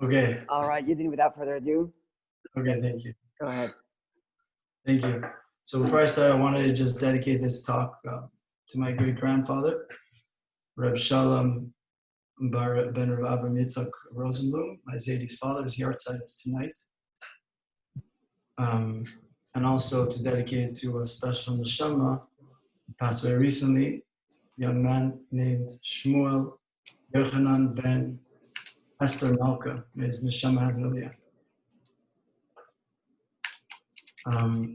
Okay. All right, Yidin, without further ado. Okay, thank you. Go ahead. Thank you. So before I start, I wanted to just dedicate this talk to my great-grandfather, Reb Shalom Bar Ben Rav Avram Yitzchak Rosenblum. My Zaydi's father. His yahrzeit is tonight. And also to dedicate it to a special neshama, passed away recently, a young man named Shmuel Yochanan Ben Esther Malka. May his neshama have Liliyah.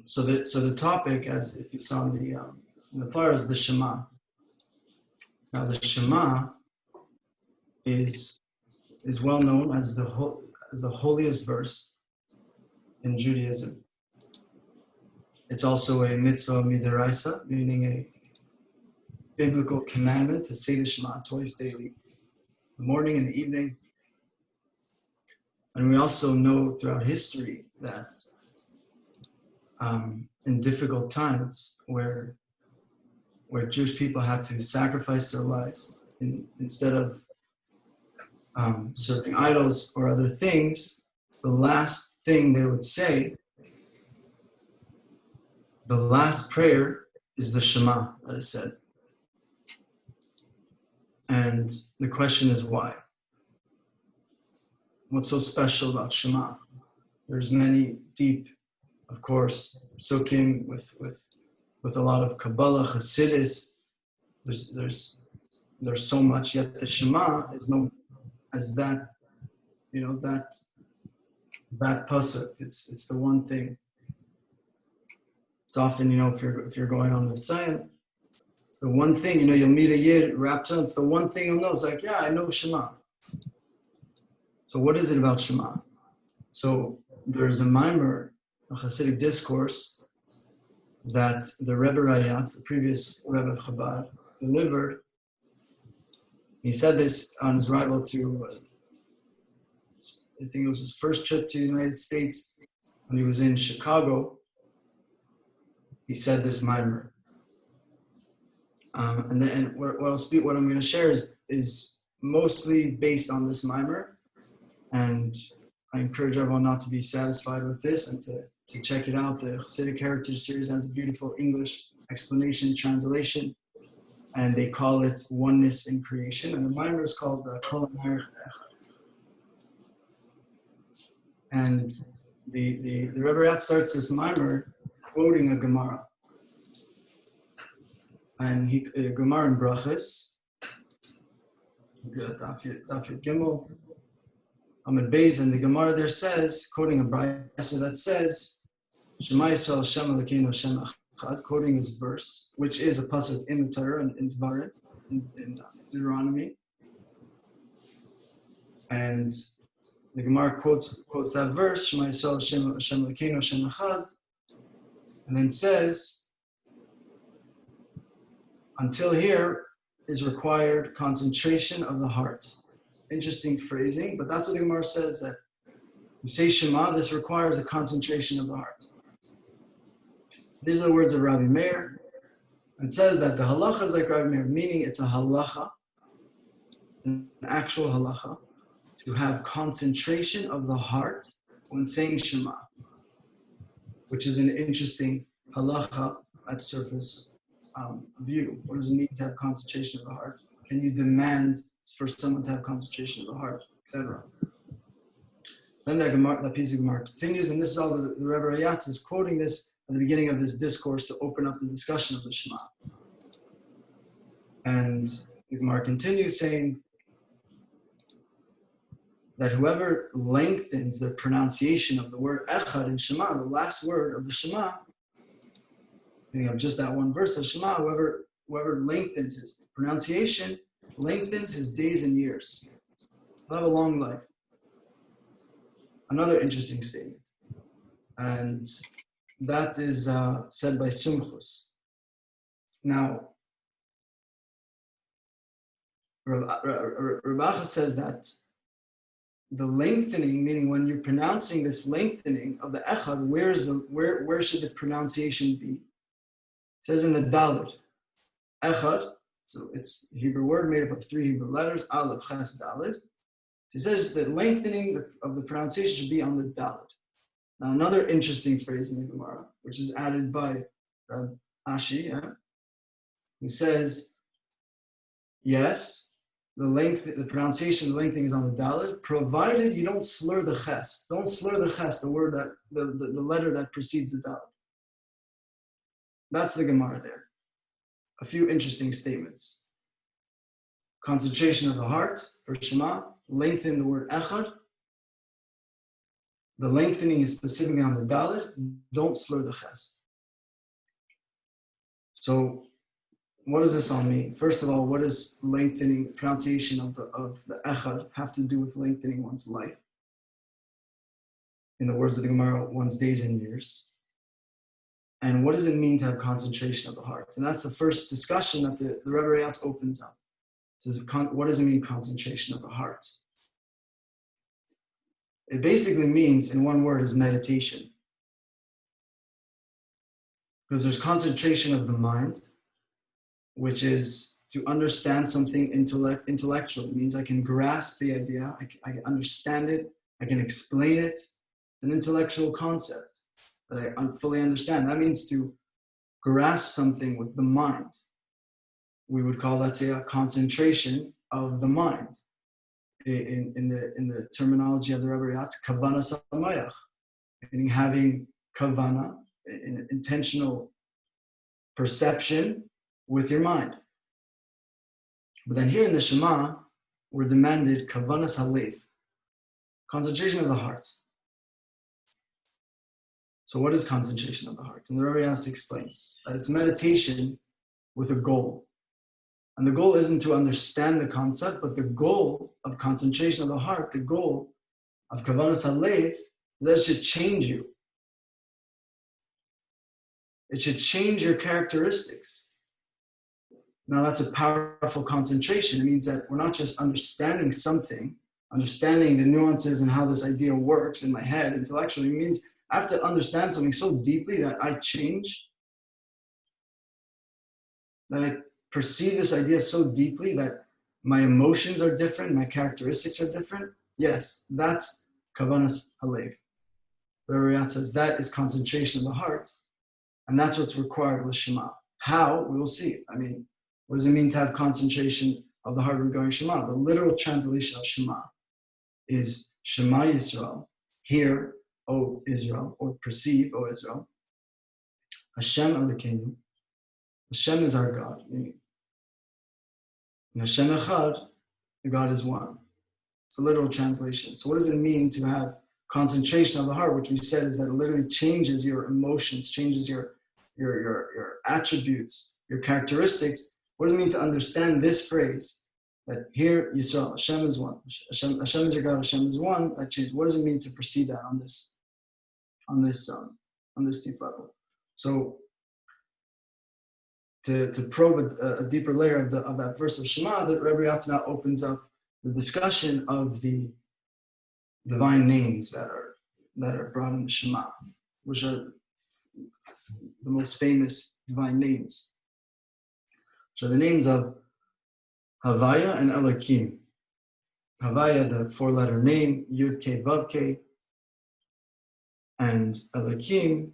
So the topic, as if you saw in the Torah, is the Shema. Now the Shema is well known as the holiest verse in Judaism. It's also a mitzvah midaraisa, meaning a biblical commandment to say the Shema twice daily, the morning and the evening. And we also know throughout history that in difficult times where Jewish people had to sacrifice their lives instead of serving idols or other things, the last thing they would say, the last prayer is the Shema that is said. And the question is why? What's so special about Shema? There's many deep, of course, psukim with a lot of Kabbalah, Hasidus. There's so much, yet the Shema is known as that, that pasuk. It's the one thing. It's often, if you're going on Mitzrayim, it's the one thing, you'll meet a Yid, Raptor, it's the one thing you'll know. It's like, yeah, I know Shema. So what is it about Shema? So there's a mimer, a Hasidic discourse, that the Rebbe Rayatz, the previous Rebbe of Chabad, delivered. He said this on his arrival to, I think it was his first trip to the United States, when he was in Chicago. He said this mimer. And then what I'm going to share is mostly based on this mimer. And I encourage everyone not to be satisfied with this and to check it out. The Hasidic Heritage Series has a beautiful English explanation, translation, and they call it Oneness in Creation. And the mimer is called Kol HaMarich Echad. And the Rebbe Rat starts this mimer quoting a Gemara. And Gemara in Brachas, Daf Gimel, Amid Beis, and the Gemara there says, quoting a brayso that says, Shema Yisrael Shem Elokeinu Shem Echad, quoting this verse, which is a pasuk in the Torah and in Devarim, in Deuteronomy. And the Gemara quotes that verse, Shema Yisrael Shem Elokeinu Shem Echad, and then says, until here is required concentration of the heart. Interesting phrasing, but that's what the Gemara says, that you say Shema, this requires a concentration of the heart. These are the words of Rabbi Meir. It says that the halacha is like Rabbi Meir, meaning it's a halacha, an actual halacha, to have concentration of the heart when saying Shema, which is an interesting halacha at surface view. What does it mean to have concentration of the heart? Can you demand for someone to have concentration of the heart, etc.? Then that piece of Gemara continues, and this is all the Rebbe Rayatz is quoting this at the beginning of this discourse to open up the discussion of the Shema. And the Gemara continues saying that whoever lengthens the pronunciation of the word Echad in Shema, the last word of the Shema, meaning of just that one verse of Shema, whoever lengthens his pronunciation, lengthens his days and years. He'll have a long life. Another interesting statement. And that is said by Sumchus. Now, Rabacha says that the lengthening, meaning when you're pronouncing this lengthening of the Echad, where should the pronunciation be? It says in the Dalet, Echad, so it's a Hebrew word made up of 3 Hebrew letters, Aleph, Ches, Dalet. He says that lengthening of the pronunciation should be on the Dalet. Now, another interesting phrase in the Gemara, which is added by Ashi, who says, yes, the pronunciation, the lengthening is on the Dalet, provided you don't slur the ches. Don't slur the ches, the word that the letter that precedes the Dalet. That's the Gemara there. A few interesting statements. Concentration of the heart for Shema, lengthen the word echad. The lengthening is specifically on the Dalet. Don't slur the ches. So, what does this all mean? First of all, what does lengthening, pronunciation of the echad have to do with lengthening one's life? In the words of the Gemara, one's days and years. And what does it mean to have concentration of the heart? And that's the first discussion that the Rebbe Rayatz opens up. It says, what does it mean, concentration of the heart? It basically means, in one word, is meditation. Because there's concentration of the mind, which is to understand something intellectually. It means I can grasp the idea, I can understand it, I can explain it. It's an intellectual concept that I fully understand. That means to grasp something with the mind. We would call that, say, a concentration of the mind. In the terminology of the Rebbe Rayatz, kavana samayach, meaning having kavana, an intentional perception with your mind. But then here in the Shema, we're demanded kavanas halev, concentration of the heart. So what is concentration of the heart? And the Rebbe Rayatz explains that it's meditation with a goal. And the goal isn't to understand the concept, but the goal of concentration of the heart, the goal of kavanas halev, is that it should change you. It should change your characteristics. Now that's a powerful concentration. It means that we're not just understanding something, understanding the nuances and how this idea works in my head intellectually. It means I have to understand something so deeply that I change, that I perceive this idea so deeply that my emotions are different, my characteristics are different. Yes, that's kavanas halev. The Rayat says that is concentration of the heart, and that's what's required with Shema. How? We will see. I mean, what does it mean to have concentration of the heart regarding Shema? The literal translation of Shema is Shema Yisrael, hear, O Israel, or perceive, O Israel. Hashem Elokeinu, Hashem is our God, meaning and Hashem Echad, the God is one. It's a literal translation. So what does it mean to have concentration of the heart, which we said is that it literally changes your emotions, changes your attributes, your characteristics. What does it mean to understand this phrase? That here, Yisrael, Hashem is one. Hashem is your God, Hashem is one. That changes. What does it mean to perceive that on this deep level? So to probe a deeper layer of that verse of Shema, the Rebbe Rayatz now opens up the discussion of the divine names that are brought in the Shema, which are the most famous divine names, which are the names of Havaya and Elokim. Havaya, the four-letter name, Yud Ke Vav Ke, and Elokim.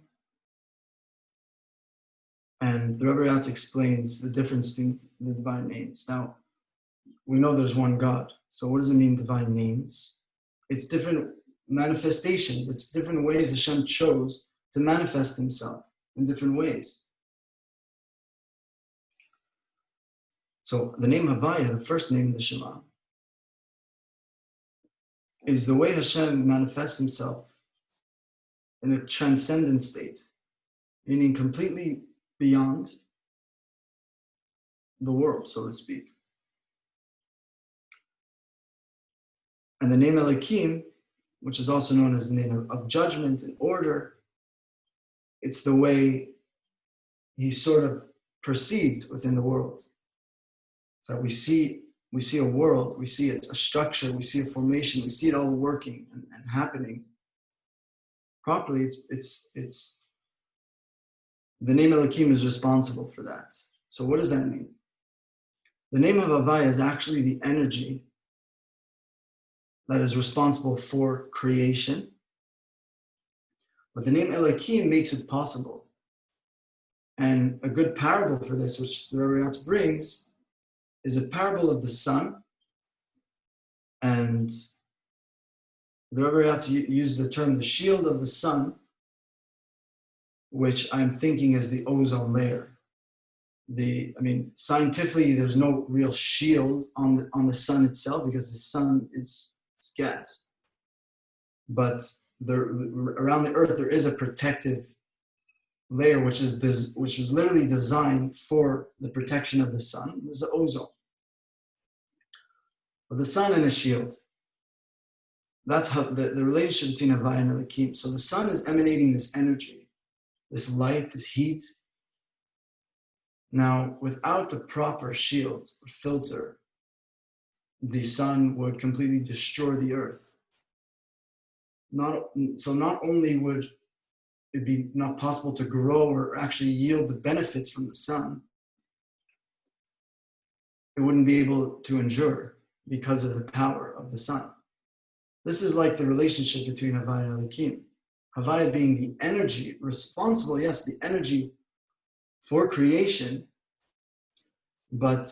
And the Rebbe Rayatz explains the difference between the divine names. Now, we know there's one God. So what does it mean, divine names? It's different manifestations. It's different ways Hashem chose to manifest himself in different ways. So the name Havaya, the first name in the Shema, is the way Hashem manifests himself in a transcendent state, meaning completely beyond the world, so to speak. And the name Elokim, which is also known as the name of judgment and order, it's the way he's sort of perceived within the world. So we see a world, we see a structure, we see a formation, we see it all working and happening properly. It's the name Elokim is responsible for that. So what does that mean? The name of Havaya is actually the energy that is responsible for creation. But the name Elohim makes it possible. And a good parable for this, which the Rebbe Yatz brings, is a parable of the sun. And the Rebbe Yatz used the term the shield of the sun, which I'm thinking is the ozone layer. Scientifically, there's no real shield on the sun itself because the sun is gas. But around the earth, there is a protective layer which is literally designed for the protection of the sun. This is the ozone. But the sun and a shield. That's how the relationship between Havaya and Elohim. So the sun is emanating this energy, this light, this heat. Now, without the proper shield or filter, the sun would completely destroy the earth. Not only would it be not possible to grow or actually yield the benefits from the sun, it wouldn't be able to endure because of the power of the sun. This is like the relationship between Havaya and Elohim. Havaya being the energy responsible, yes, the energy for creation, but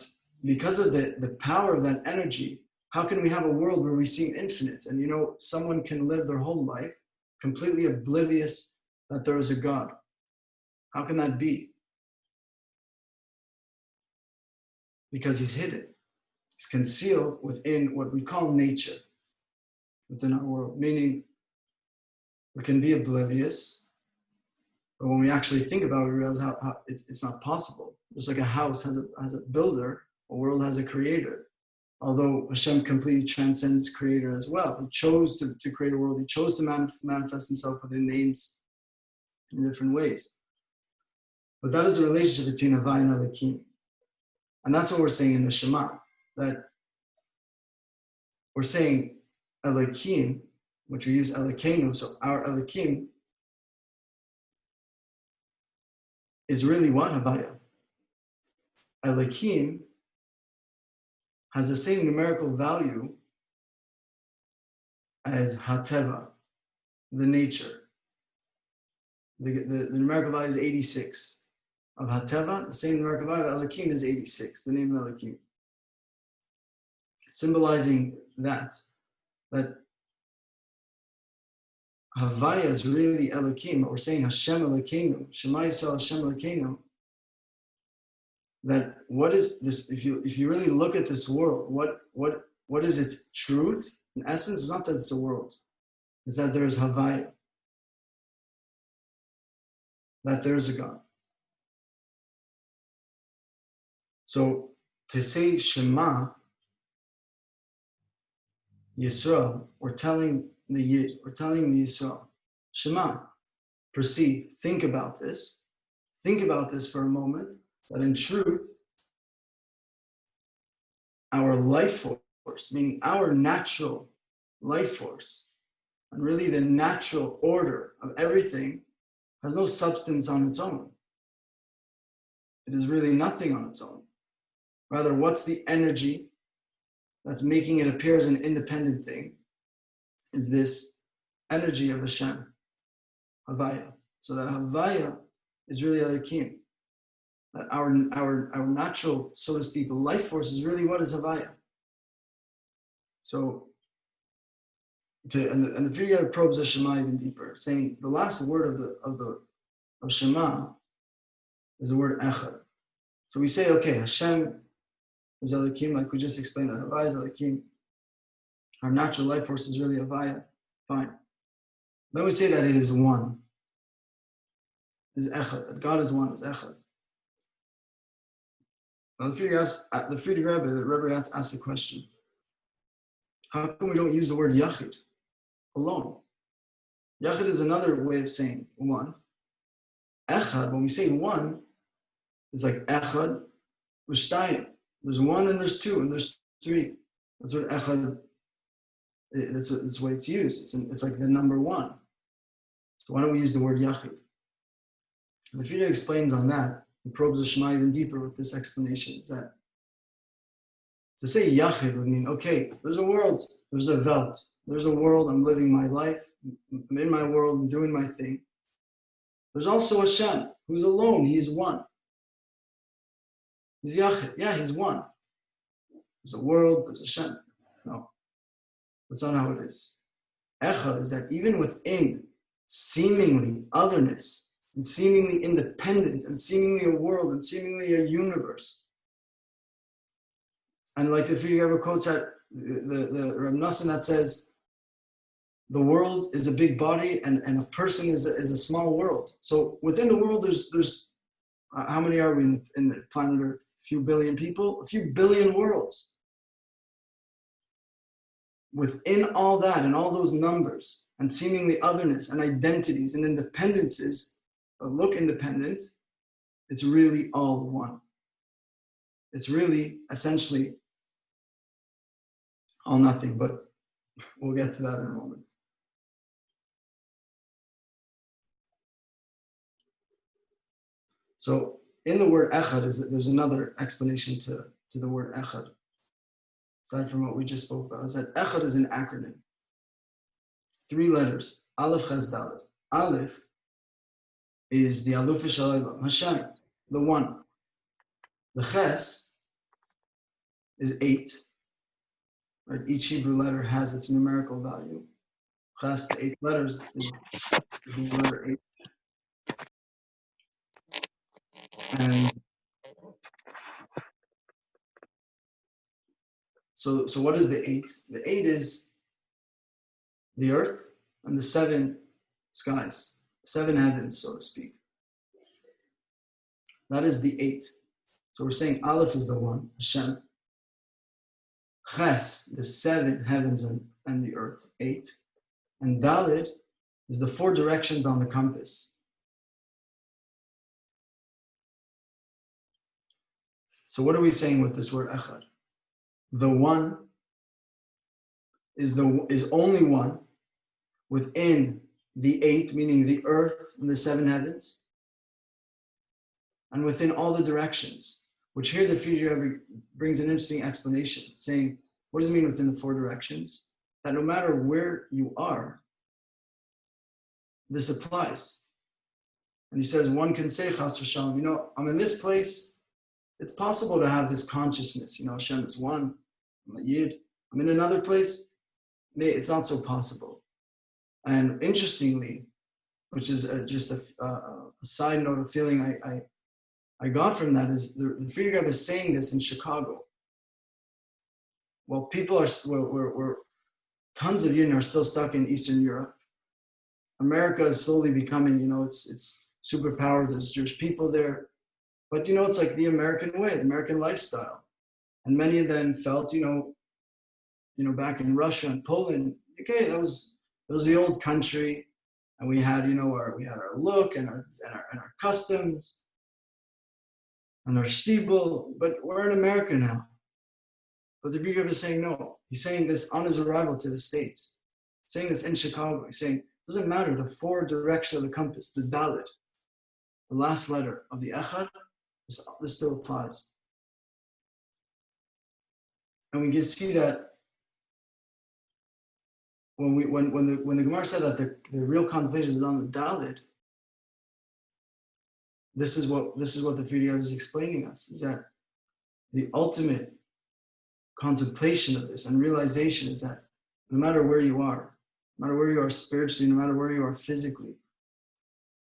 because of the power of that energy, how can we have a world where we seem infinite? And someone can live their whole life completely oblivious that there is a God. How can that be? Because he's hidden. He's concealed within what we call nature, within our world, meaning we can be oblivious, but when we actually think about it, we realize how it's not possible. Just like a house has a builder, a world has a creator. Although Hashem completely transcends creator as well. He chose to create a world. He chose to manifest himself within names in different ways. But that is the relationship between Havaya and Elohim. And that's what we're saying in the Shema, that we're saying Elohim, which we use Elokeinu, so our Elohim is really what? Havaya. Elohim has the same numerical value as Hateva, the nature. The numerical value is 86. Of Hateva, the same numerical value of Elohim is 86, the name of Elohim. Symbolizing that Havaya is really Elohim. We're saying Hashem Elokeinu, Shema Yisrael Hashem Elokeinu. That what is this? If you really look at this world, what is its truth? In essence, it's not that it's a world. It's that there is Havaya. That there is a God. So to say Shema Yisrael, we're telling the Yisrael, Shema, perceive, think about this for a moment, that in truth, our life force, meaning our natural life force, and really the natural order of everything, has no substance on its own. It is really nothing on its own. Rather, what's the energy that's making it appear as an independent thing? Is this energy of Hashem, Havaya. So that Havaya is really Elohim. That our natural, so to speak, life force is really what is Havaya. So, and the Friedrich Rebbe probes the Shema even deeper, saying the last word of Shema is the word Echad. So we say, okay, Hashem is Elohim, like we just explained that Havaya is Elohim. Our natural life force is really Havaya. Fine. Then we say that it is one. Is Echad. That God is one. Is Echad. Now the Friedrich Rebbe, the Rebbe asked the question: how come we don't use the word Yachid alone? Yachid is another way of saying one. Echad, when we say one, it's like Echad V'shtayim. There's one and there's two and there's three. That's what Echad. That's the way it's used. It's like the number one. So why don't we use the word Yachid? And the Friedrich explains on that and probes the Shema even deeper with this explanation: is that To say Yachid would mean, okay, there's a world, there's a Welt, there's a world, I'm living my life, I'm in my world, I'm doing my thing. There's also Hashem, who's alone, he's one. He's Yachid, yeah, he's one. There's a world, there's Hashem. No, that's not how it is. Echad is that even within seemingly otherness, and seemingly independence, and seemingly a world, and seemingly a universe, and like the Friedrich Rebbe quotes that the Reb Nosson that says, the world is a big body and a person is a small world. So within the world, there's how many are we in the planet Earth? A few billion people, a few billion worlds. Within all that and all those numbers and seemingly otherness and identities and independences that look independent, it's really all one. It's really essentially all nothing, but we'll get to that in a moment. So in the word echad, there's another explanation to the word echad, aside from what we just spoke about, is that echad is an acronym. 3 letters, Aleph, Ches, Dalet. Aleph is the Aluf Shalom, Hashem, the one. The Ches is 8. Right? Each Hebrew letter has its numerical value. Ches, the 8 letters, is the letter 8. And so what is the 8? The 8 is the earth and the 7 skies, 7 heavens, so to speak. That is the 8. So we're saying Aleph is the one, Hashem. Ches, the 7 heavens and the earth, 8. And Dalet is the 4 directions on the compass. So what are we saying with this word echad? The one is only one within the 8, meaning the earth and the 7 heavens, and within all the directions, which here the Friedrich brings an interesting explanation, saying, what does it mean within the 4 directions? That no matter where you are, this applies. And he says, one can say, Chas v'shalom, I'm in this place. It's possible to have this consciousness, Hashem is one, I'm a Yid. I'm in another place, it's not so possible. And interestingly, which is just a side note, a feeling I got from that is the Friedrich Rebbe is saying this in Chicago. Well, people we're tons of Yidden are still stuck in Eastern Europe. America is slowly becoming, it's superpower. There's Jewish people there. But, it's like the American way, the American lifestyle. And many of them felt, back in Russia and Poland, okay, that was the old country. And we had, we had our look and our customs and our shtibel, but we're in America now. But the Rebbe is saying no. He's saying this on his arrival to the States. Saying this in Chicago. He's saying, it doesn't matter, the 4 directions of the compass, the Dalet, the last letter of the Echad, this still applies. And we can see that when the Gemara said that the real contemplation is on the Dalet, this is what the Friedrich is explaining us, is that the ultimate contemplation of this and realization is that no matter where you are, no matter where you are spiritually, no matter where you are physically,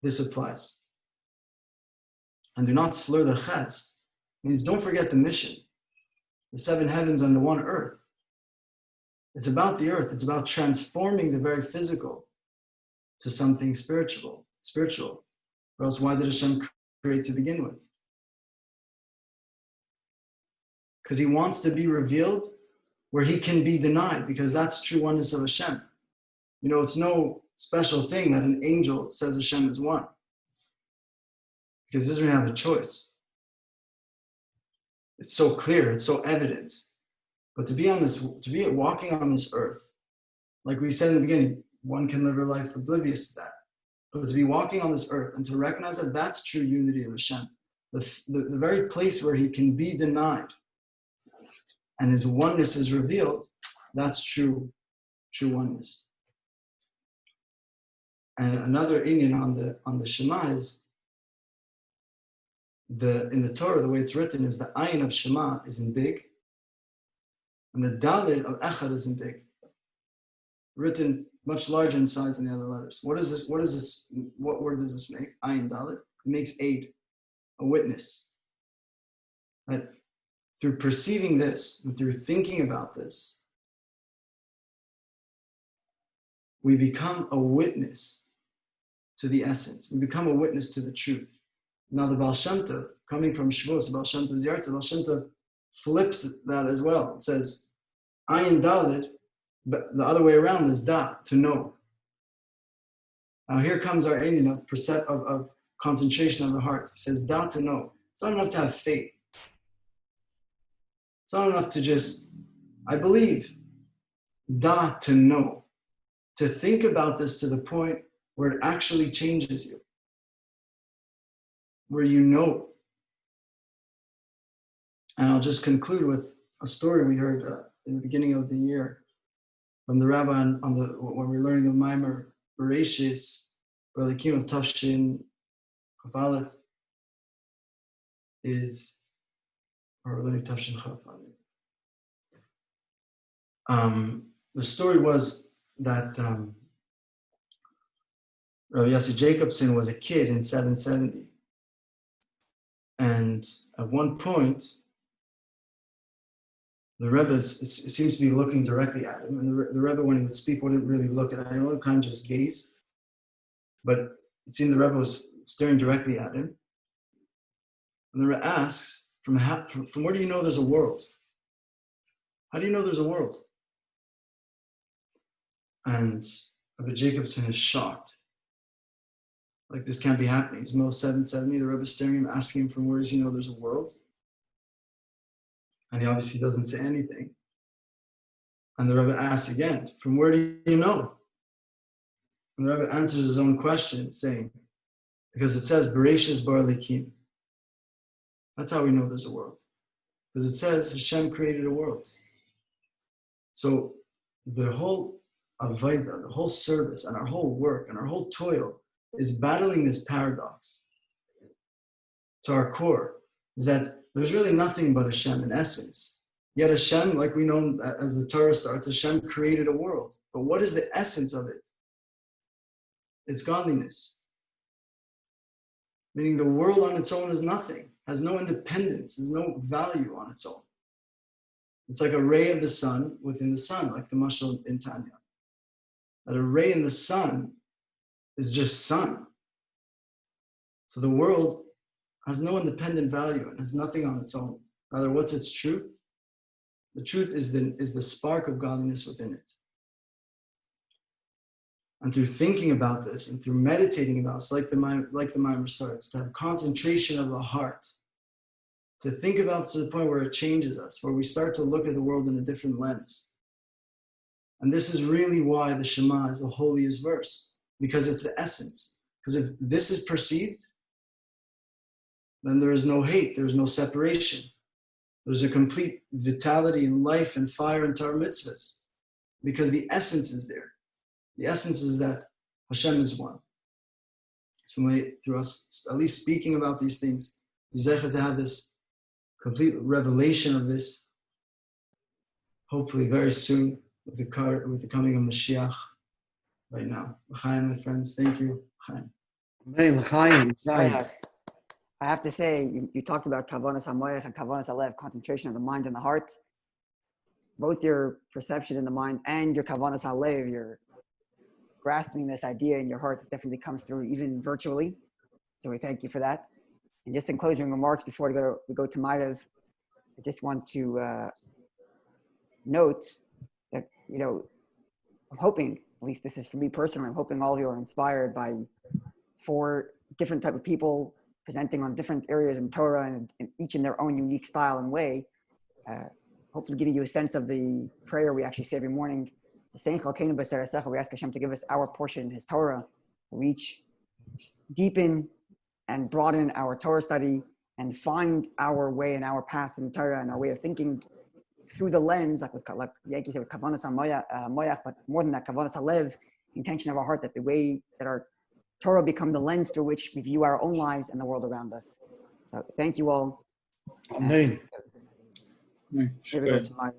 this applies. And do not slur the ches. Means don't forget the mission, the 7 heavens and the 1 earth. It's about the earth. It's about transforming the very physical to something spiritual. Or else why did Hashem create to begin with? Because he wants to be revealed where he can be denied, because that's true oneness of Hashem. It's no special thing that an angel says Hashem is one, because he doesn't have a choice. It's so clear, it's so evident. But to be walking on this earth, like we said in the beginning, one can live a life oblivious to that. But to be walking on this earth and to recognize that that's true unity of Hashem, the very place where he can be denied, and his oneness is revealed, that's true oneness. And another inyan on the Shema is in the Torah, the way it's written is the ayin of Shema is in big, and the dalid of echad is in big, written much larger in size than the other letters. What is this? What word does this make? Ayin dalid. It makes aid, a witness. That through perceiving this and through thinking about this, we become a witness to the essence. We become a witness to the truth. Now the Baal Shem Tov, coming from Shavuos, Baal Shem Tov's Yartzeit, Baal Shem Tov flips that as well. It says, Ayin Dalid, but the other way around is Da, to know. Now here comes our inyan of concentration of the heart. It says Da, to know. It's not enough to have faith. It's not enough to just, I believe. Da, to know. To think about this to the point where it actually changes you. Where you know. And I'll just conclude with a story we heard in the beginning of the year from the rabbi when we were learning the Maimer Bereshis, Relikim of Tafshin Chaf Aleph or learning Tafshin Chaf Aleph. The story was that Rabbi Yossi Jacobson was a kid in 770. And at one point, the Rebbe seems to be looking directly at him. And the Rebbe, when he would speak, wouldn't really look at him. He would kind of just gaze. But it seemed the Rebbe was staring directly at him. And the Rebbe asks, from where do you know there's a world? How do you know there's a world? And Rabbi Jacobson is shocked. Like, this can't be happening. He's most 770. The Rebbe is staring at him, asking him from where does he know there's a world? And he obviously doesn't say anything. And the Rebbe asks again, from where do you know? And the Rebbe answers his own question, saying, because it says, Bereshis bar likim. That's how we know there's a world. Because it says Hashem created a world. So the whole Avaida, the whole service, and our whole work, and our whole toil is battling this paradox to our core, is that there's really nothing but Hashem in essence. Yet Hashem, like we know as the Torah starts, Hashem created a world. But what is the essence of it? It's godliness. Meaning the world on its own is nothing, has no independence, has no value on its own. It's like a ray of the sun within the sun, like the mashal in Tanya. That a ray in the sun is just sun. So the world has no independent value and has nothing on its own. Rather, what's its truth? The truth is the spark of godliness within it. And through thinking about this and through meditating about this, like the Maimer starts, to have concentration of the heart, to think about this to the point where it changes us, where we start to look at the world in a different lens. And this is really why the Shema is the holiest verse, because it's the essence. Because if this is perceived, then there is no hate, there is no separation. There's a complete vitality and life and fire in Torah mitzvahs, because the essence is there. The essence is that Hashem is one. So through us at least speaking about these things, we zecher to have this complete revelation of this, hopefully very soon, with the coming of Mashiach right now. L'chaim, my friends, thank you. L'chaim. L'chaim. I have to say, you talked about kavanas hamoyach and kavanas alev, concentration of the mind and the heart. Both your perception in the mind and your kavanas halev, your grasping this idea in your heart, definitely comes through even virtually. So we thank you for that. And just in closing remarks before we go to Ma'ariv, I just want to note that, I'm hoping, at least this is for me personally, I'm hoping all of you are inspired by 4 different type of people presenting on different areas in Torah and each in their own unique style and way. Hopefully giving you a sense of the prayer we actually say every morning. We ask Hashem to give us our portion, His Torah, reach, deepen, and broaden our Torah study, and find our way and our path in Torah and our way of thinking through the lens, like Yankie said, with kavanas moyach, but more than that, kavanas halev, intention of our heart, that the way that our Torah become the lens through which we view our own lives and the world around us. So thank you all. Amen. Here we go to my